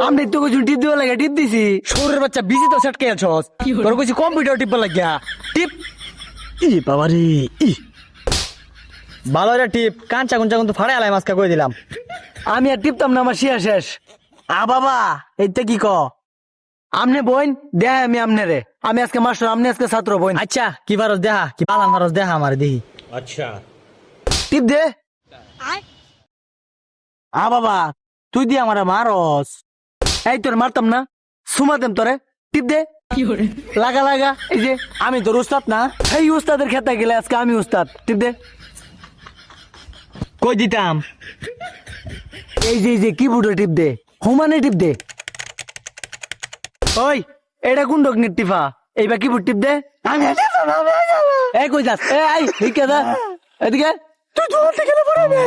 আমি তো কিছু টিপ দিবা লাগে টিপ দিছি। শহরের বাচ্চা বিজি তো সেটকে আছস তোর কইছি কম্পিউটার টিপবা লাগিয়া টিপ ই বাবা রে ই ভালো রে টিপ কাঞ্চা কুঞ্চা কিন্তু ফাড়ে আলাই মাছকা কই দিলাম। আমি আর টিপতাম না, আমার শিয়া শেষ। বাবা এইটা কি ক আমনে বইন দেখ আমি আমনে রে, আমি আজকে মাস্টার আমনে আজকে ছাত্র বইন। আচ্ছা কি ভারস দেখা কি পালান ভারস দেখা আমার দেখি। টিপ দে। বাবা তুই দি আমার মারস। এই তোর মারতাম না, সুমাতেম তোরে। টিপ দে। লাগা লাগা, এই যে আমি তোর উস্তাদ না, এই উস্তাদের খেতে গেলে আজকে আমি উস্তাদ। টিপ দে। কই দিতাম এই যে কিবোর্ডে টিপ দে, হুমানে টিপ দে। ওই এটা কোন ডকনির টিপা, এইবার কিবোর্ড টিপ দে। এই কই যাস? এই ঠিক আছে এদিকে। তুই তো গেলে পড়াবে।